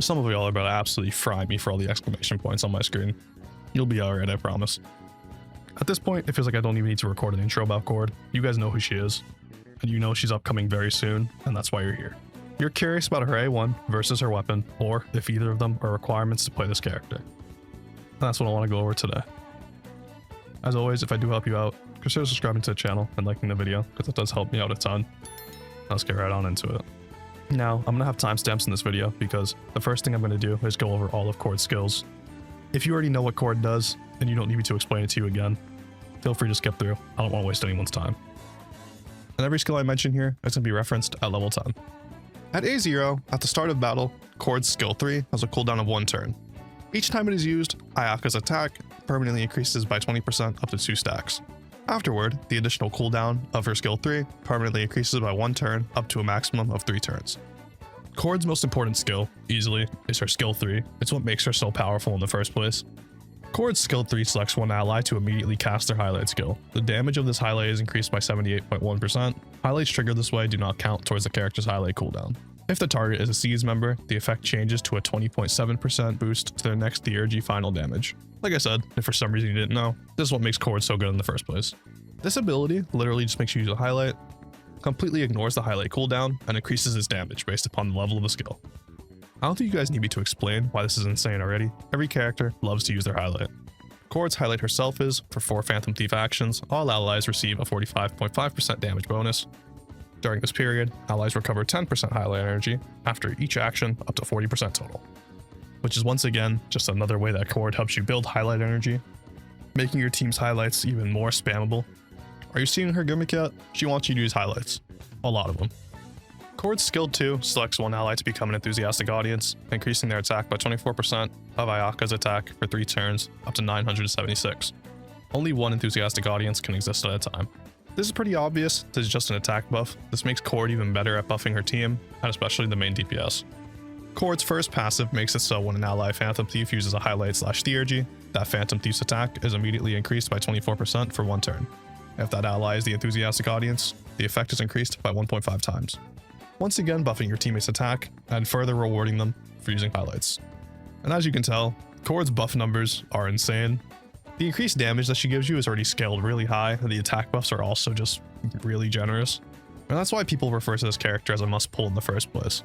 Some of y'all are about to absolutely fry me for all the exclamation points on my screen. You'll be alright, I promise. At this point, it feels like I don't even need to record an intro about Chord. You guys know who she is, and you know she's upcoming very soon, and that's why you're here. You're curious about her A1 versus her weapon, or if either of them are requirements to play this character. And that's what I want to go over today. As always, if I do help you out, consider subscribing to the channel and liking the video, because it does help me out a ton. Let's get right on into it. Now, I'm going to have timestamps in this video, because the first thing I'm going to do is go over all of Chord Skills. If you already know what Chord does, and you don't need me to explain it to you again, feel free to skip through. I don't want to waste anyone's time. And every skill I mention here is going to be referenced at level 10. At A0, at the start of battle, Chord's skill 3 has a cooldown of 1 turn. Each time it is used, Ayaka's attack permanently increases by 20% up to 2 stacks. Afterward, the additional cooldown of her skill 3 permanently increases by 1 turn up to a maximum of 3 turns. Chord's most important skill, easily, is her skill 3. It's what makes her so powerful in the first place. Chord's skill 3 selects one ally to immediately cast their highlight skill. The damage of this highlight is increased by 78.1%. Highlights triggered this way do not count towards the character's highlight cooldown. If the target is a Seeds member, the effect changes to a 20.7% boost to their next theurgy final damage. Like I said, if for some reason you didn't know, this is what makes Chord so good in the first place. This ability literally just makes you use a highlight, completely ignores the highlight cooldown, and increases its damage based upon the level of the skill. I don't think you guys need me to explain why this is insane already. Every character loves to use their highlight. Chord's highlight herself is, for 4 Phantom Thief actions, all allies receive a 45.5% damage bonus. During this period, allies recover 10% highlight energy after each action up to 40% total. Which is once again just another way that Chord helps you build highlight energy, making your team's highlights even more spammable. Are you seeing her gimmick yet? She wants you to use highlights. A lot of them. Chord's skill 2 selects one ally to become an enthusiastic audience, increasing their attack by 24% of Ayaka's attack for 3 turns up to 976. Only one enthusiastic audience can exist at a time. This is pretty obvious. This is just an attack buff. This makes Chord even better at buffing her team, and especially the main DPS. Chord's first passive makes it so when an ally Phantom Thief uses a highlight/theurgy, that Phantom Thief's attack is immediately increased by 24% for 1 turn. If that ally is the enthusiastic audience, the effect is increased by 1.5 times. Once again buffing your teammate's attack, and further rewarding them for using highlights. And as you can tell, Chord's buff numbers are insane. The increased damage that she gives you is already scaled really high, and the attack buffs are also just really generous. And that's why people refer to this character as a must-pull in the first place.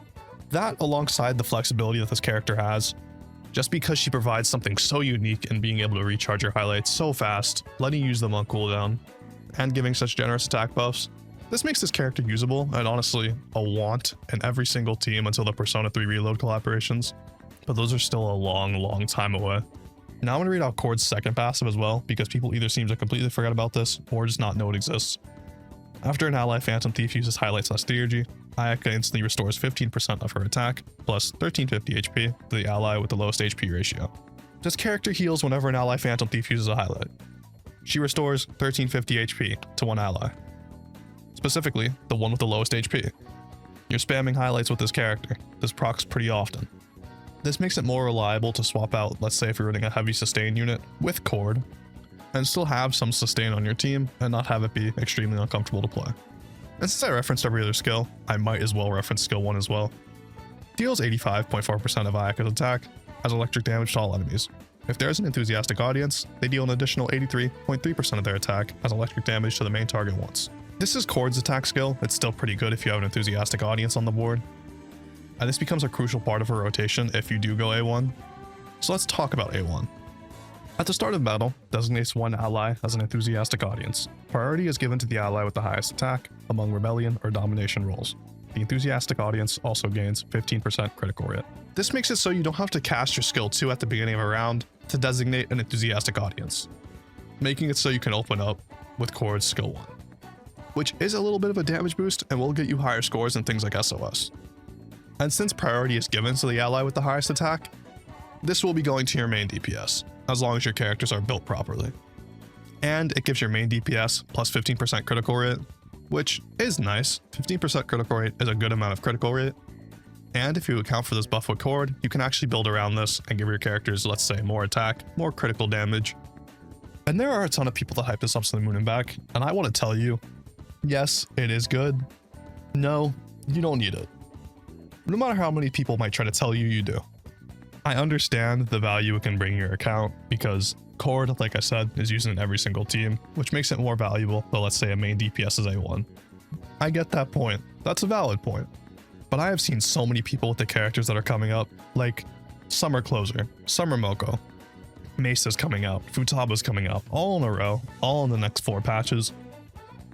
That, alongside the flexibility that this character has, just because she provides something so unique in being able to recharge your highlights so fast, letting you use them on cooldown, and giving such generous attack buffs, this makes this character usable and honestly a want in every single team until the Persona 3 Reload collaborations, but those are still a long time away. Now I'm going to read out Chord's second passive as well, because people either seem to completely forget about this or just not know it exists. After an ally Phantom Thief uses highlights/theurgy, Ayaka instantly restores 15% of her attack plus 1350 HP to the ally with the lowest HP ratio. This character heals whenever an ally Phantom Thief uses a highlight. She restores 1350 HP to one ally. Specifically, the one with the lowest HP. You're spamming highlights with this character. This procs pretty often. This makes it more reliable to swap out, let's say if you're running a heavy sustain unit with Chord, and still have some sustain on your team and not have it be extremely uncomfortable to play. And since I referenced every other skill, I might as well reference skill 1 as well. Deals 85.4% of Ayaka's attack as electric damage to all enemies. If there's an enthusiastic audience, they deal an additional 83.3% of their attack as electric damage to the main target once. This is Chord's attack skill. It's still pretty good if you have an enthusiastic audience on the board. And this becomes a crucial part of her rotation if you do go A1. So let's talk about A1. At the start of battle, designates one ally as an enthusiastic audience. Priority is given to the ally with the highest attack among rebellion or domination roles. The enthusiastic audience also gains 15% critical rate. This makes it so you don't have to cast your skill 2 at the beginning of a round to designate an enthusiastic audience, making it so you can open up with Chord's skill 1. Which is a little bit of a damage boost and will get you higher scores in things like SOS. And since priority is given to the ally with the highest attack, this will be going to your main DPS, as long as your characters are built properly. And it gives your main DPS plus 15% critical rate, which is nice. 15% critical rate is a good amount of critical rate. And if you account for this buff with Chord, you can actually build around this and give your characters, let's say, more attack, more critical damage. And there are a ton of people that hype this up to the moon and back, and I want to tell you, yes, it is good. No, you don't need it. No matter how many people might try to tell you you do. I understand the value it can bring your account because Chord, like I said, is used in every single team, which makes it more valuable than let's say a main DPS is A1. I get that point. That's a valid point. But I have seen so many people with the characters that are coming up, like Summer Closer, Summer Moko, Mesa's coming out, Futaba's coming out, all in a row, all in the next 4 patches.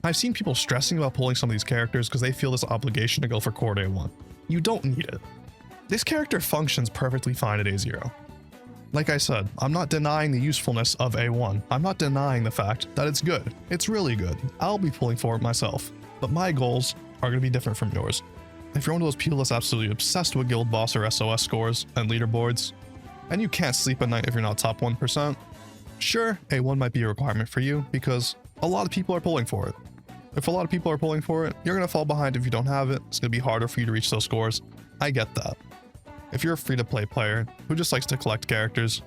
I've seen people stressing about pulling some of these characters because they feel this obligation to go for Chord A1. You don't need it. This character functions perfectly fine at A0. Like I said, I'm not denying the usefulness of A1. I'm not denying the fact that it's good. It's really good. I'll be pulling for it myself. But my goals are going to be different from yours. If you're one of those people that's absolutely obsessed with guild boss or SOS scores and leaderboards, and you can't sleep at night if you're not top 1%, sure, A1 might be a requirement for you because a lot of people are pulling for it. If a lot of people are pulling for it, you're going to fall behind if you don't have it. It's going to be harder for you to reach those scores. I get that. If you're a free-to-play player who just likes to collect characters,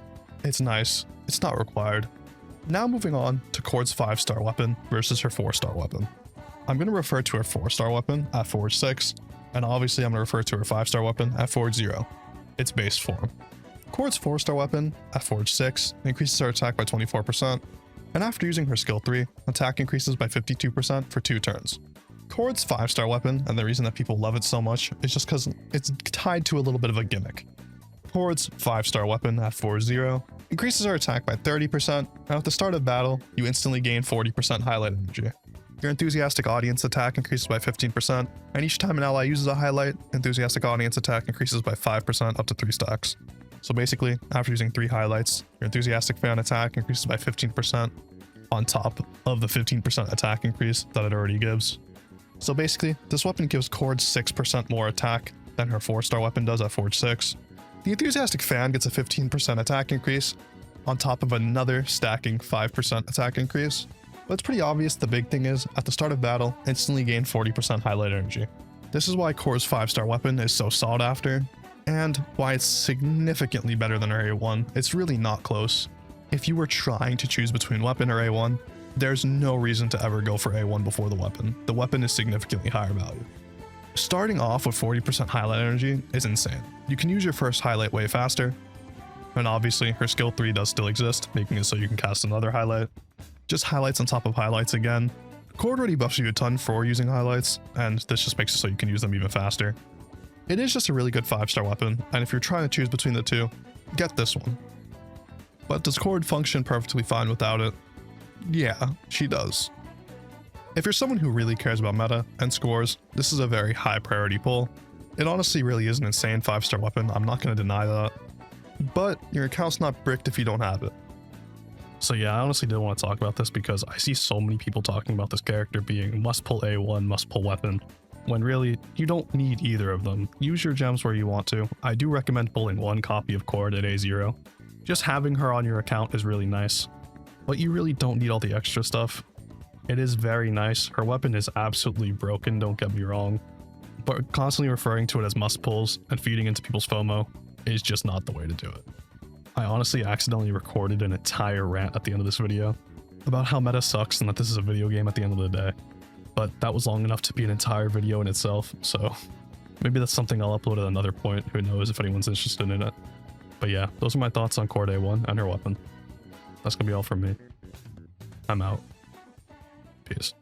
it's nice. It's not required. Now moving on to Chord's 5-star weapon versus her 4-star weapon. I'm going to refer to her 4-star weapon at Forge 6, and obviously I'm going to refer to her 5-star weapon at Forge 0, its base form. Chord's 4-star weapon at Forge 6 increases her attack by 24%, and after using her skill 3, attack increases by 52% for 2 turns. Chord's 5-star weapon, and the reason that people love it so much, is just because it's tied to a little bit of a gimmick. Chord's 5-star weapon at Forge 0 increases her attack by 30%, and at the start of battle, you instantly gain 40% highlight energy. Your enthusiastic audience attack increases by 15%, and each time an ally uses a highlight, enthusiastic audience attack increases by 5% up to 3 stacks. So basically, after using 3 highlights, your enthusiastic fan attack increases by 15% on top of the 15% attack increase that it already gives. So basically, this weapon gives Chord 6% more attack than her 4-star weapon does at Forge 6. The enthusiastic fan gets a 15% attack increase on top of another stacking 5% attack increase. But it's pretty obvious the big thing is, at the start of battle, instantly gain 40% highlight energy. This is why Chord's 5-star weapon is so sought after, and why it's significantly better than her A1. It's really not close. If you were trying to choose between weapon or A1, there's no reason to ever go for A1 before the weapon. The weapon is significantly higher value. Starting off with 40% highlight energy is insane. You can use your first highlight way faster, and obviously her skill 3 does still exist, making it so you can cast another highlight. Just highlights on top of highlights again. Chord already buffs you a ton for using highlights, and this just makes it so you can use them even faster. It is just a really good 5-star weapon, and if you're trying to choose between the two, get this one. But does Chord function perfectly fine without it? Yeah, she does. If you're someone who really cares about meta and scores, this is a very high priority pull. It honestly really is an insane 5-star weapon, I'm not going to deny that. But your account's not bricked if you don't have it. So yeah, I honestly didn't want to talk about this because I see so many people talking about this character being must pull A1, must pull weapon, when really, you don't need either of them. Use your gems where you want to. I do recommend pulling 1 copy of Chord at A0. Just having her on your account is really nice, but you really don't need all the extra stuff. It is very nice. Her weapon is absolutely broken, don't get me wrong, but constantly referring to it as must pulls and feeding into people's FOMO is just not the way to do it. I honestly accidentally recorded an entire rant at the end of this video about how meta sucks and that this is a video game at the end of the day, but that was long enough to be an entire video in itself, so maybe that's something I'll upload at another point. Who knows if anyone's interested in it. But yeah, those are my thoughts on Chord A1 and her weapon. That's gonna be all from me. I'm out. Peace.